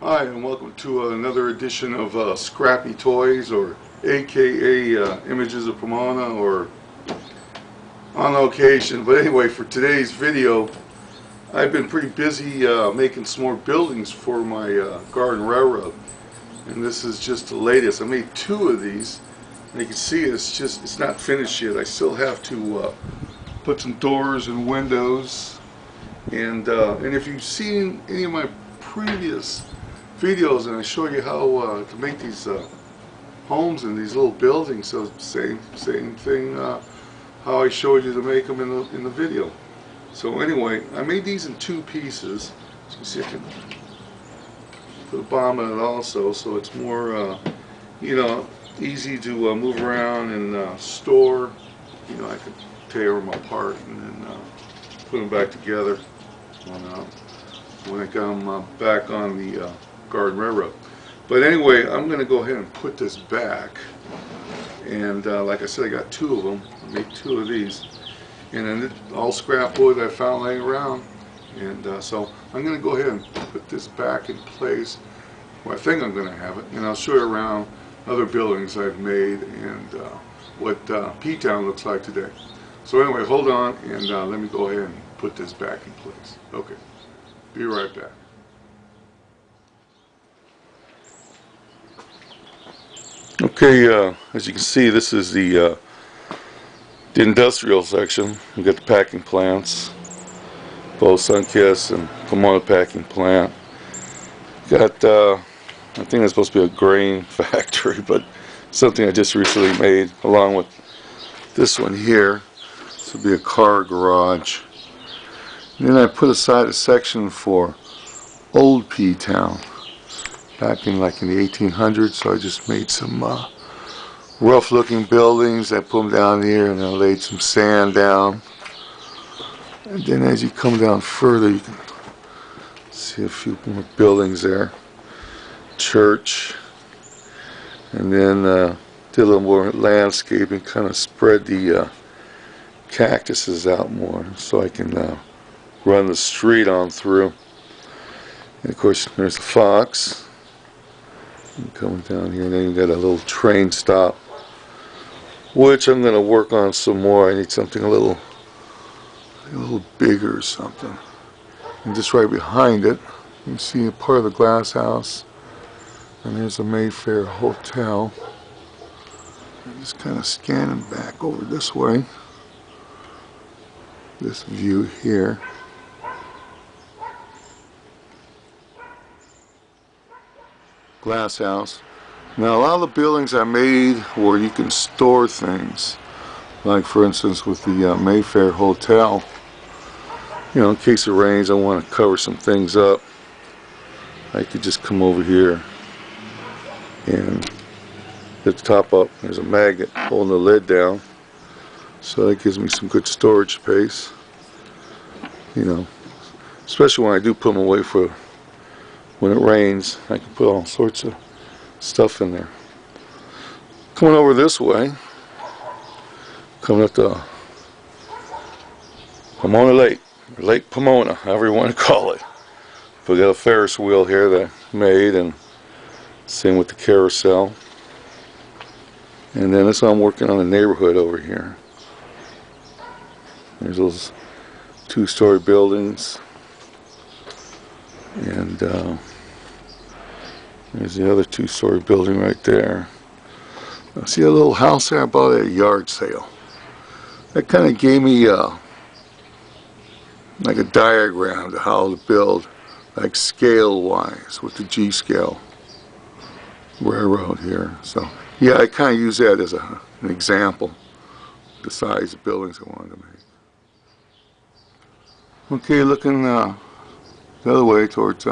Hi, and welcome to another edition of Scrappy Toys, or a.k.a. Images of Pomona, or on location. But anyway, for today's video, I've been pretty busy making some more buildings for my garden railroad, and this is just the latest. I made two of these, and you can see it's not finished yet. I still have to put some doors and windows, and if you've seen any of my previous videos, and I show you how to make these homes and these little buildings, so same thing how I showed you to make them in the video. So anyway, I made these in two pieces. So you see, I can put a bomb in it also, so it's more easy to move around and store. I could tear them apart and then put them back together when I come back on the garden railroad. But anyway, I'm going to go ahead and put this back, and like I said, I got two of them. I made two of these, and then all scrap wood I found laying around, and so I'm going to go ahead and put this back in place where I think I'm going to have it, and I'll show you around other buildings I've made and what Ptown looks like today. So anyway, hold on, and let me go ahead and put this back in place. Okay, be right back. Okay, as you can see, this is the industrial section. We got the packing plants, both Sunkiss and Pomona packing plant. Got, I think it's supposed to be a grain factory, but something I just recently made, along with this one here. This will be a car garage. And then I put aside a section for old Ptown, back in the 1800s, so I just made some rough looking buildings. I put them down here, and I laid some sand down, and then as you come down further, you can see a few more buildings there. Church, and then did a little more landscaping, kind of spread the cactuses out more so I can run the street on through. And of course, there's the fox. And coming down here, and then you got a little train stop, which I'm going to work on some more. I need something a little bigger or something. And just right behind it, you can see a part of the glass house, and there's a Mayfair hotel. I'm just kind of scanning back over this way. This view here. Glass house. Now, a lot of the buildings I made where you can store things, like for instance with the Mayfair hotel, in case it rains, I want to cover some things up. I could just come over here and hit the top up. There's a magnet holding the lid down, so that gives me some good storage space. Especially when I do put them away for when it rains, I can put all sorts of stuff in there. Coming over this way, coming up to Pomona Lake, or Lake Pomona, however you want to call it. We got a Ferris wheel here that I made, and same with the carousel. And then that's how I'm working on the neighborhood over here. There's those two-story buildings, and there's the other two-story building right there. I see a little house there I bought at a yard sale. That kind of gave me like a diagram to how to build, like scale-wise, with the G-scale railroad here. So yeah, I kind of use that as an example, the size of buildings I wanted to make. Okay, looking the other way towards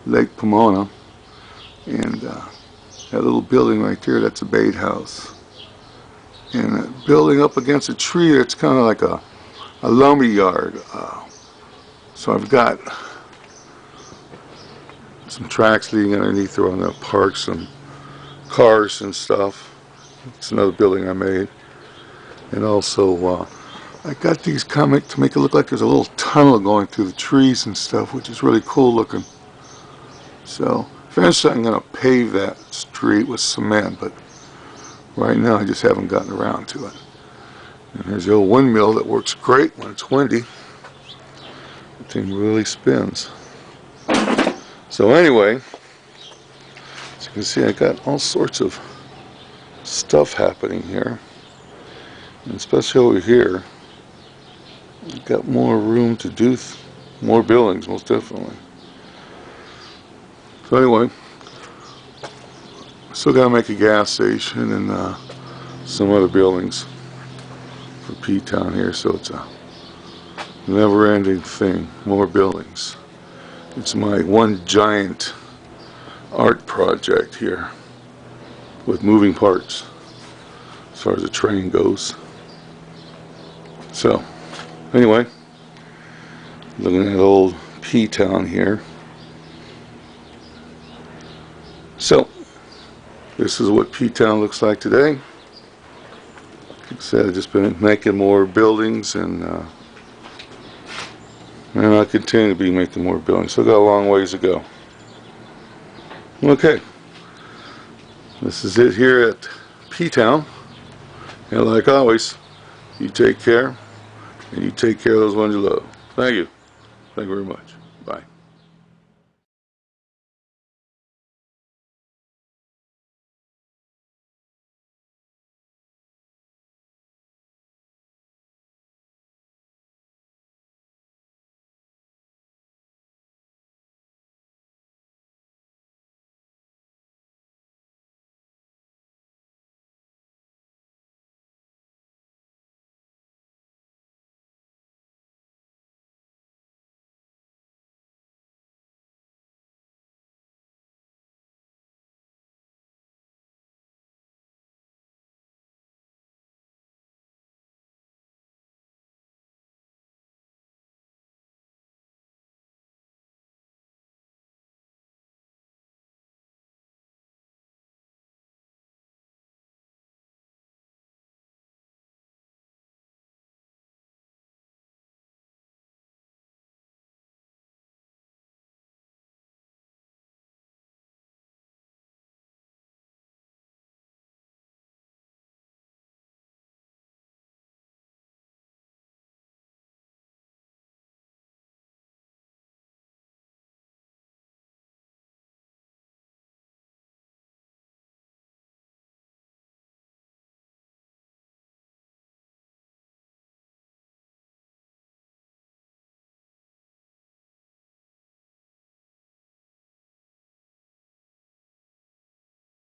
Lake Pomona, and that little building right there, that's a bait house. And a building up against a tree, it's kind of like a lumber yard. So I've got some tracks leading underneath there. I'm going to park some cars and stuff. It's another building I made. And also I got these comics to make it look like there's a little tunnel going through the trees and stuff, which is really cool looking. So eventually I'm going to pave that street with cement, but right now I just haven't gotten around to it. And there's the old windmill that works great when it's windy. The thing really spins. So anyway, as you can see, I got all sorts of stuff happening here. And especially over here, I've got more room to do more buildings, most definitely. So anyway, still got to make a gas station and some other buildings for Ptown here, so it's a never-ending thing. More buildings. It's my one giant art project here with moving parts as far as the train goes. So anyway, looking at old Ptown here. So this is what Ptown looks like today. Like I said, I've just been making more buildings, and I'll continue to be making more buildings. Still got a long ways to go. Okay, this is it here at Ptown. And like always, you take care, and you take care of those ones you love. Thank you. Thank you very much.